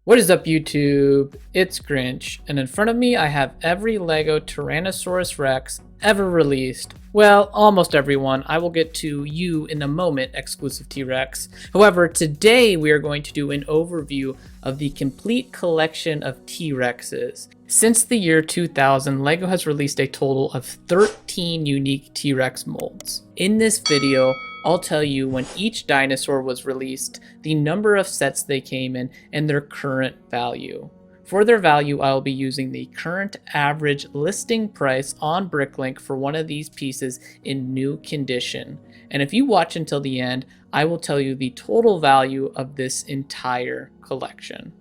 What is up, YouTube? It's Grinch, and in front of me I have every Lego Tyrannosaurus Rex ever released. Well, almost everyone. I will get to you in a moment, exclusive T-Rex. However, today we are going to do an overview of the complete collection of T-Rexes. Since the year 2000, Lego has released a total of 13 unique T-Rex molds. In this video, I'll tell you when each dinosaur was released, the number of sets they came in, and their current value. For their value, I'll be using the current average listing price on Bricklink for one of these pieces in new condition. And if you watch until the end, I will tell you the total value of this entire collection.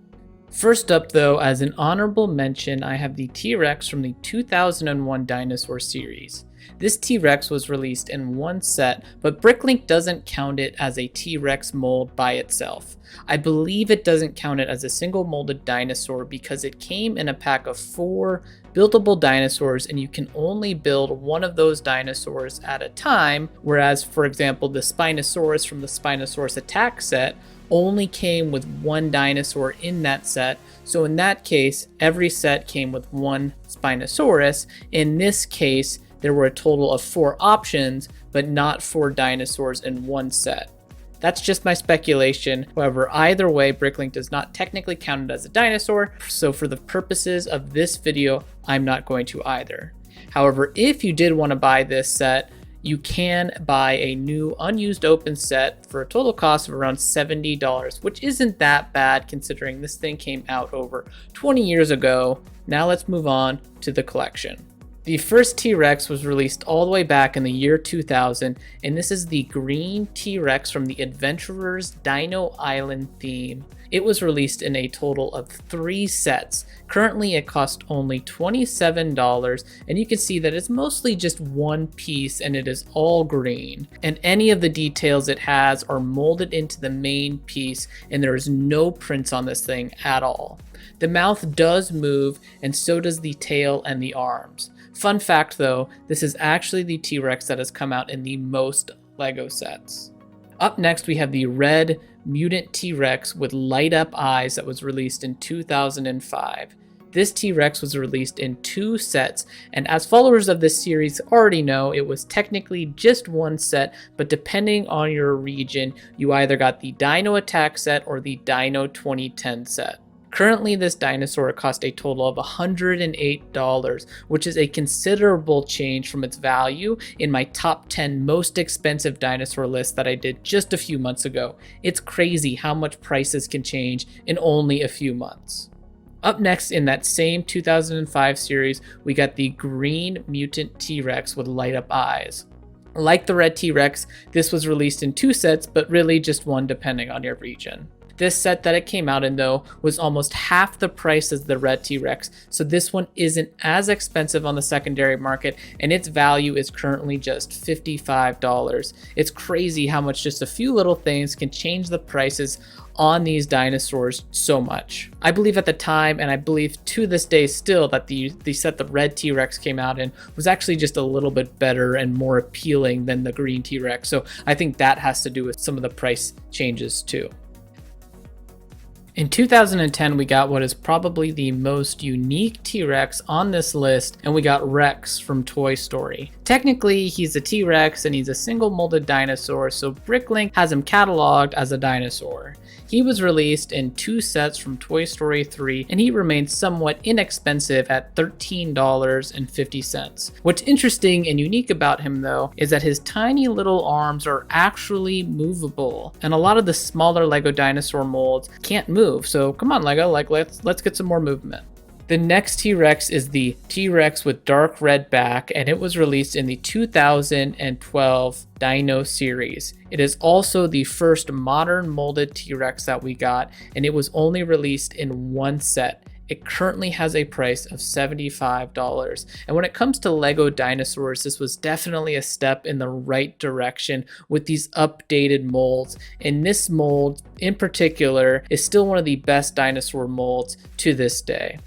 First up though, as an honorable mention, I have the T-Rex from the 2001 dinosaur series. This T-Rex was released in one set, but Bricklink doesn't count it as a T-Rex mold by itself. I believe it doesn't count it as a single molded dinosaur because it came in a pack of 4 buildable dinosaurs, and you can only build one of those dinosaurs at a time, whereas for example the Spinosaurus from the Spinosaurus Attack set only came with one dinosaur in that set. So in that case, every set came with one Spinosaurus. In this case, there were a total of 4 options, but not 4 dinosaurs in one set. That's just my speculation. However, either way, Bricklink does not technically count it as a dinosaur, so for the purposes of this video, I'm not going to either. However, if you did want to buy this set, you can buy a new unused open set for a total cost of around $70, which isn't that bad considering this thing came out over 20 years ago. Now let's move on to the collection. The first T-Rex was released all the way back in the year 2000, and this is the green T-Rex from the Adventurers Dino Island theme. It was released in a total of 3 sets. Currently it costs only $27, and you can see that it's mostly just one piece and it is all green. And any of the details it has are molded into the main piece, and there is no prints on this thing at all. The mouth does move, and so does the tail and the arms. Fun fact though, this is actually the T-Rex that has come out in the most Lego sets. Up next we have the red mutant T-Rex with light up eyes that was released in 2005. This T-Rex was released in 2 sets, and as followers of this series already know, it was technically just one set, but depending on your region, you either got the Dino Attack set or the Dino 2010 set. Currently, this dinosaur cost a total of $108, which is a considerable change from its value in my top 10 most expensive dinosaur list that I did just a few months ago. It's crazy how much prices can change in only a few months. Up next in that same 2005 series, we got the green mutant T-Rex with light up eyes. Like the red T-Rex, this was released in 2 sets, but really just one depending on your region. This set that it came out in though was almost half the price as the red T-Rex, so this one isn't as expensive on the secondary market, and its value is currently just $55. It's crazy how much just a few little things can change the prices on these dinosaurs so much. I believe at the time, and I believe to this day still, that the set the red T-Rex came out in was actually just a little bit better and more appealing than the green T-Rex, so I think that has to do with some of the price changes too. In 2010, we got what is probably the most unique T-Rex on this list, and we got Rex from Toy Story. Technically, he's a T-Rex and he's a single molded dinosaur, so Bricklink has him cataloged as a dinosaur. He was released in 2 sets from Toy Story 3, and he remains somewhat inexpensive at $13.50. What's interesting and unique about him though is that his tiny little arms are actually movable, and a lot of the smaller Lego dinosaur molds can't move, so come on Lego, let's get some more movement. The next T-Rex is the T-Rex with dark red back, and it was released in the 2012 Dino series. It is also the first modern molded T-Rex that we got, and it was only released in 1 set. It currently has a price of $75. And when it comes to Lego dinosaurs, this was definitely a step in the right direction with these updated molds. And this mold in particular is still one of the best dinosaur molds to this day.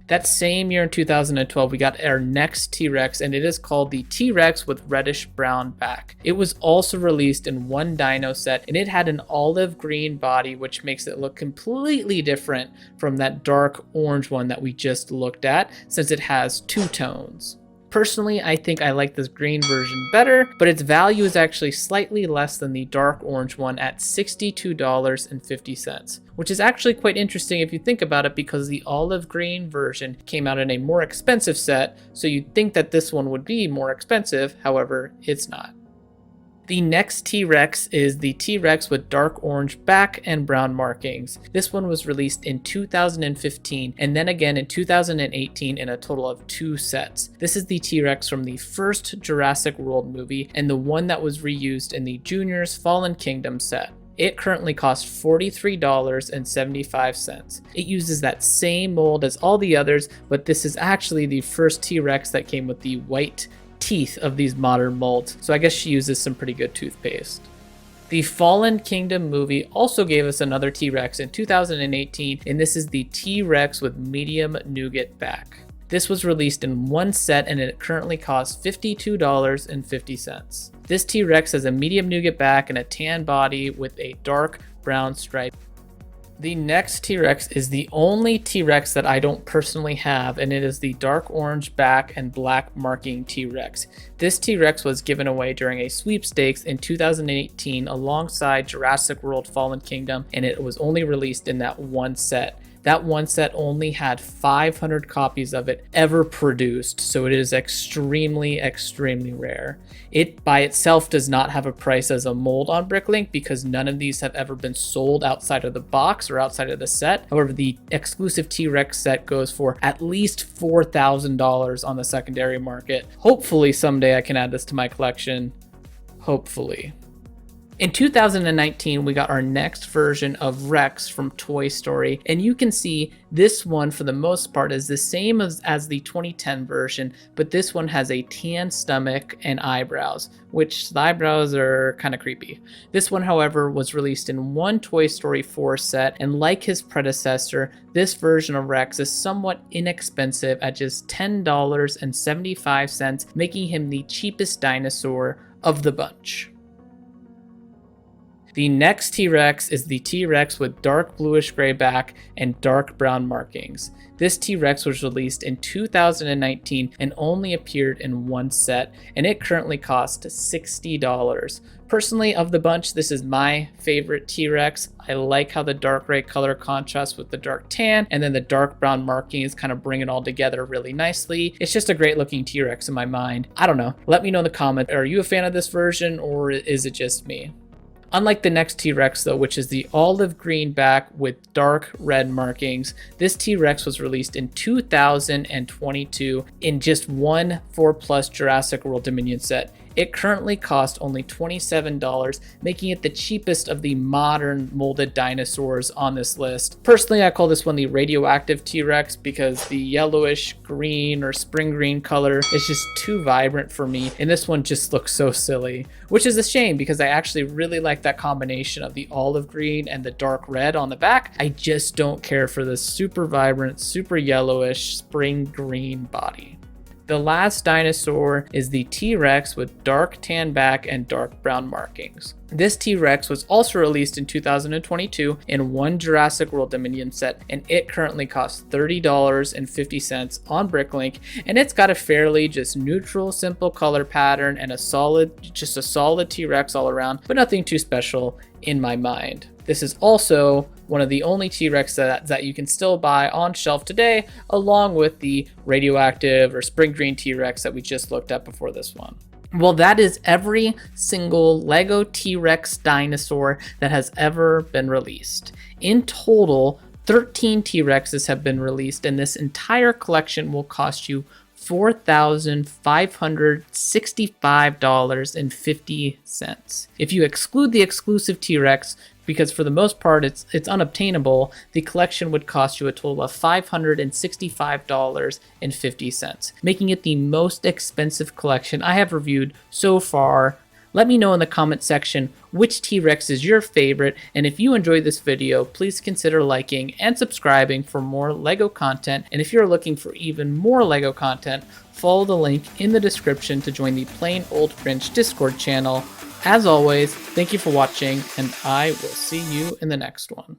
That same year in 2012, we got our next T-Rex, and it is called the T-Rex with reddish brown back. It was also released in one dino set, and it had an olive green body, which makes it look completely different from that dark orange one that we just looked at, since it has two tones. Personally, I think I like this green version better, but its value is actually slightly less than the dark orange one at $62.50, which is actually quite interesting if you think about it, because the olive green version came out in a more expensive set, so you'd think that this one would be more expensive, however, it's not. The next T-Rex is the T-Rex with dark orange back and brown markings. This one was released in 2015 and then again in 2018 in a total of 2 sets. This is the T-Rex from the first Jurassic World movie and the one that was reused in the Junior's Fallen Kingdom set. It currently costs $43.75. It uses that same mold as all the others, but this is actually the first T-Rex that came with the white teeth of these modern molds, so I guess she uses some pretty good toothpaste. The Fallen Kingdom movie also gave us another T-Rex in 2018, and this is the T-Rex with medium nougat back. This was released in one set and it currently costs $52.50. This T-Rex has a medium nougat back and a tan body with a dark brown stripe. The next T-Rex is the only T-Rex that I don't personally have, and it is the dark orange back and black marking T-Rex. This T-Rex was given away during a sweepstakes in 2018 alongside Jurassic World Fallen Kingdom, and it was only released in that one set. That one set only had 500 copies of it ever produced, so it is extremely, extremely rare. It by itself does not have a price as a mold on Bricklink because none of these have ever been sold outside of the box or outside of the set. However, the exclusive T-Rex set goes for at least $4,000 on the secondary market. Hopefully someday I can add this to my collection. Hopefully. In 2019, we got our next version of Rex from Toy Story, and you can see this one for the most part is the same as the 2010 version, but this one has a tan stomach and eyebrows, which the eyebrows are kind of creepy. This one, however, was released in one Toy Story 4 set, and like his predecessor, this version of Rex is somewhat inexpensive at just $10.75, making him the cheapest dinosaur of the bunch. The next T-Rex is the T-Rex with dark bluish gray back and dark brown markings. This T-Rex was released in 2019 and only appeared in one set, and it currently costs $60. Personally, of the bunch, this is my favorite T-Rex. I like how the dark gray color contrasts with the dark tan, and then the dark brown markings kind of bring it all together really nicely. It's just a great looking T-Rex in my mind. I don't know. Let me know in the comments. Are you a fan of this version, or is it just me? Unlike the next T-Rex though, which is the olive green back with dark red markings, this T-Rex was released in 2022 in just one 4+ Jurassic World Dominion set. It currently costs only $27, making it the cheapest of the modern molded dinosaurs on this list. Personally, I call this one the radioactive T-Rex because the yellowish green or spring green color is just too vibrant for me, and this one just looks so silly, which is a shame because I actually really like that combination of the olive green and the dark red on the back. I just don't care for the super vibrant, super yellowish spring green body. The last dinosaur is the T-Rex with dark tan back and dark brown markings. This T-Rex was also released in 2022 in one Jurassic World Dominion set, and it currently costs $30.50 on Bricklink, and it's got a fairly just neutral, simple color pattern and a solid T-Rex all around, but nothing too special in my mind. This is also one of the only T-Rex that you can still buy on shelf today, along with the radioactive or spring green T-Rex that we just looked at before this one. Well, that is every single Lego T-Rex dinosaur that has ever been released. In total, 13 T-Rexes have been released, and this entire collection will cost you $4,565.50. If you exclude the exclusive T-Rex, because for the most part it's unobtainable, the collection would cost you a total of $565.50, making it the most expensive collection I have reviewed so far Let me know in the comment section which T-Rex is your favorite, and if you enjoyed this video, please consider liking and subscribing for more LEGO content, and if you're looking for even more LEGO content, follow the link in the description to join the Plain Old Grinch Discord channel. As always, thank you for watching, and I will see you in the next one.